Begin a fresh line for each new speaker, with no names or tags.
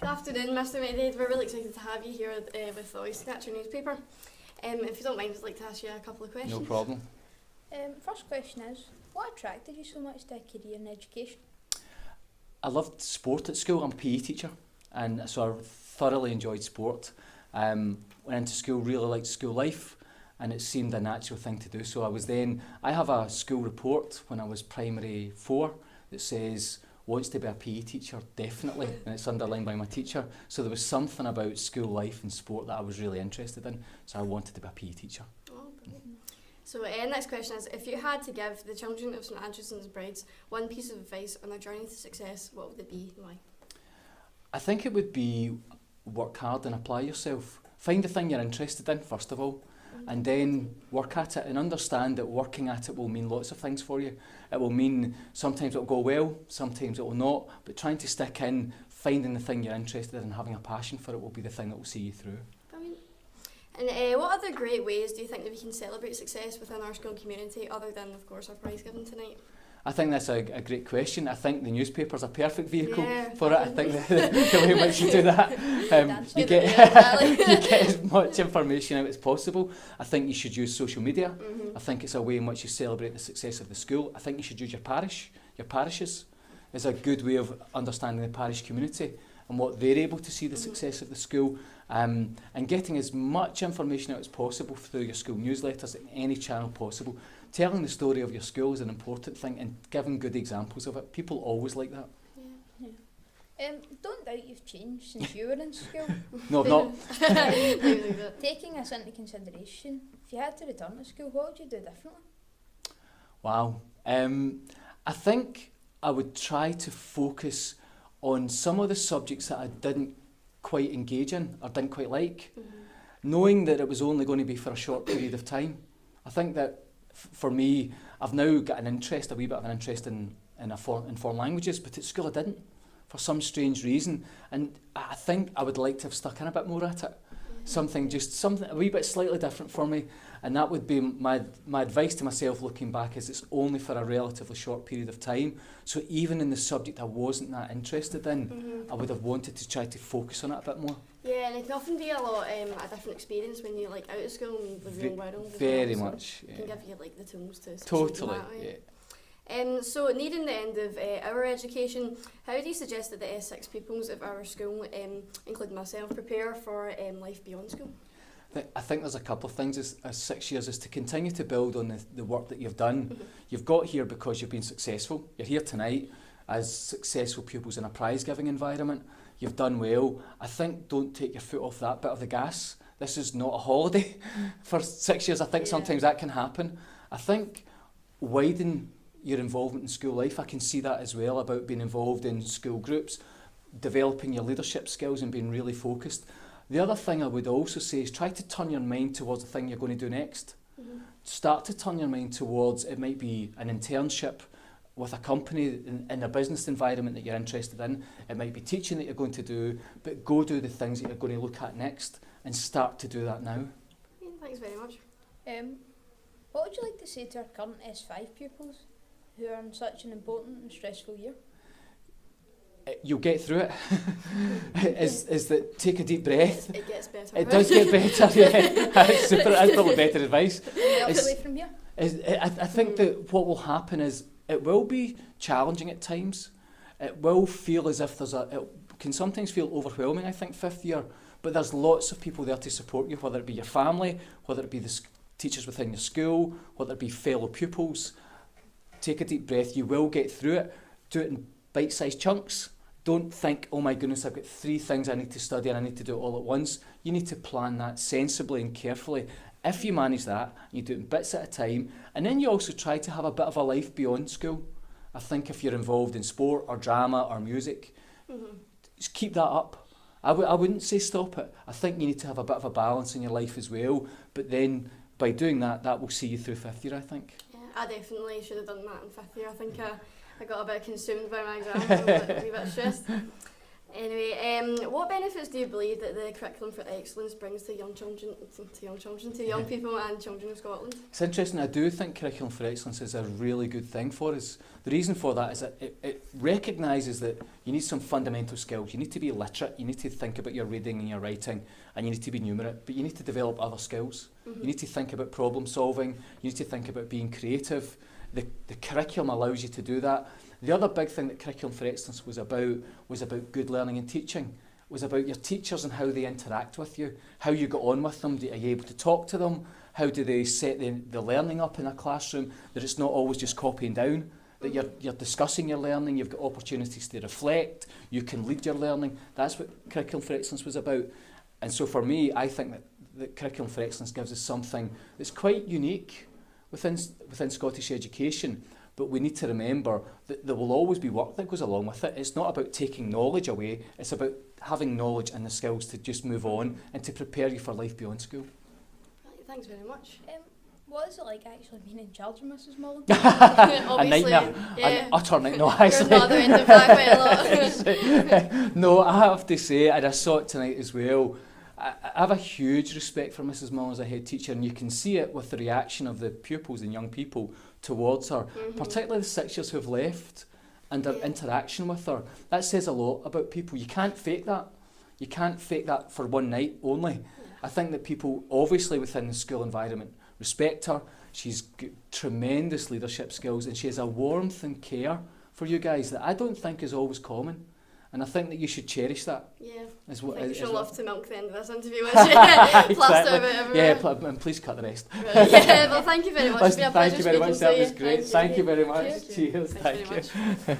Good afternoon, Mr. McDaid. We're really excited to have you here with the Oystercatcher newspaper. If you don't mind, I'd like to ask you a couple of questions.
No problem.
First question is, what attracted you so much to a career in education?
I loved sport at school. I'm a PE teacher, and so I thoroughly enjoyed sport. Went into school, really liked school life, and it seemed a natural thing to do. So I have a school report when I was primary 4 that says, wants to be a PE teacher, definitely, and it's underlined by my teacher. So there was something about school life and sport that I was really interested in, so I wanted to be a PE teacher.
Oh, brilliant. So next question is, if you had to give the children of St Andrews and Brides one piece of advice on their journey to success, what would it be and why?
I think it would be work hard and apply yourself. Find the thing you're interested in, first of all, and then work at it and understand that working at it will mean lots of things for you. It will mean sometimes it will go well, sometimes it will not, but trying to stick in, finding the thing you're interested in, having a passion for it will be the thing that will see you through.
Brilliant. And what other great ways do you think that we can celebrate success within our school community, other than, of course, our prize giving tonight?
I think that's a great question. I think the newspaper's a perfect vehicle for it. I think
definitely.
the way in which you do that, you
You
get as much information out as possible. I think you should use social media. I think it's a way in which you celebrate the success of the school. I think you should use your parishes. Is a good way of understanding the parish community and what they're able to see the success of the school, and getting as much information out as possible through your school newsletters in any channel possible. Telling the story of your school is an important thing, and giving good examples of it. People always like that.
Don't doubt you've changed since you were in school.
No, I've not.
Taking this into consideration, if you had to return to school, what would you do differently?
Wow. I think I would try to focus on some of the subjects that I didn't quite engage in or didn't quite like, knowing that it was only going to be for a short period of time. I think that for me, I've now got a wee bit of an interest in foreign languages, but at school I didn't, for some strange reason. And I think I would like to have stuck in a bit more at it. Something a wee bit slightly different for me. And that would be my advice to myself looking back, is it's only for a relatively short period of time. So even in the subject I wasn't that interested in, I would have wanted to try to focus on it a bit more.
Yeah, and it can often be a different experience when you're like out of school and the real world.
Very much.
It can give you like the tools to succeed
Totally.
in that way. So nearing the end of our education, how do you suggest that the S6 pupils of our school, including myself, prepare for life beyond school?
I think there's a couple of things as 6 years is to continue to build on the work that you've done. You've got here because you've been successful. You're here tonight as successful pupils in a prize-giving environment. You've done well. I think don't take your foot off that bit of the gas. This is not a holiday for 6 years. I think sometimes that can happen. I think widen your involvement in school life. I can see that as well, about being involved in school groups, developing your leadership skills and being really focused. The other thing I would also say is try to turn your mind towards the thing you're going to do next. Start to turn your mind towards, it might be an internship with a company in a business environment that you're interested in. It might be teaching that you're going to do, but go do the things that you're going to look at next and start to do that now.
Thanks very much.
What would you like to say to our current S5 pupils who are in such an important and stressful year?
You'll get through it. is that take a deep breath.
It gets better.
It does get better, yeah. That's super. That's probably better advice.
Away from here.
I think that what will happen is it will be challenging at times. It will feel as if it can sometimes feel overwhelming, I think, 5th year, but there's lots of people there to support you, whether it be your family, whether it be the teachers within your school, whether it be fellow pupils. Take a deep breath. You will get through it. Do it in bite-sized chunks. Don't think, oh my goodness, I've got 3 things I need to study and I need to do it all at once. You need to plan that sensibly and carefully. If you manage that, you do it in bits at a time, and then you also try to have a bit of a life beyond school. I think if you're involved in sport or drama or music, just keep that up. I wouldn't say stop it. I think you need to have a bit of a balance in your life as well, but then by doing that, that will see you through 5th year, I think.
Yeah, I definitely should have done that in 5th year. I think I got a bit consumed by my exams, a wee bit stressed. Anyway, What benefits do you believe that the curriculum for excellence brings to young people and children of Scotland?
It's interesting. I do think curriculum for excellence is a really good thing for us. The reason for that is that it recognises that you need some fundamental skills. You need to be literate, you need to think about your reading and your writing, and you need to be numerate, but you need to develop other skills.
Mm-hmm.
You need to think about problem solving, you need to think about being creative. The curriculum allows you to do that. The other big thing that Curriculum for Excellence was about good learning and teaching. It was about your teachers and how they interact with you, how you get on with them, are you able to talk to them, how do they set the learning up in a classroom, that it's not always just copying down, that you're discussing your learning, you've got opportunities to reflect, you can lead your learning. That's what Curriculum for Excellence was about. And so for me, I think that Curriculum for Excellence gives us something that's quite unique within Scottish education. But we need to remember that there will always be work that goes along with it. It's not about taking knowledge away, it's about having knowledge and the skills to just move on and to prepare you for life beyond school.
Right, thanks very much.
What is it like actually being in charge of Mrs. Mullen?
A nightmare,
yeah.
an utter nightmare. No,
You're
actually.
on the other end of that quite a lot.
No, I have to say, and I saw it tonight as well, I have a huge respect for Mrs. Mullen as a head teacher, and you can see it with the reaction of the pupils and young people towards her, particularly the 6 years who have left and their interaction with her. That says a lot about people. You can't fake that. You can't fake that for one night only. I think that people, obviously within the school environment, respect her. She's got tremendous leadership skills, and she has a warmth and care for you guys that I don't think is always common. And I think that you should cherish that.
Yeah.
I think
she'll love to milk the end of this interview, won't she? Plaster about everywhere.
Yeah, and please cut the rest.
Right. Yeah, well, thank you very much. It's been a pleasure
thank you very much.
speaking
That
to
was
you.
great. Thank you very much.
Cheers.
Cheers.
Thanks very
Thank you.
much.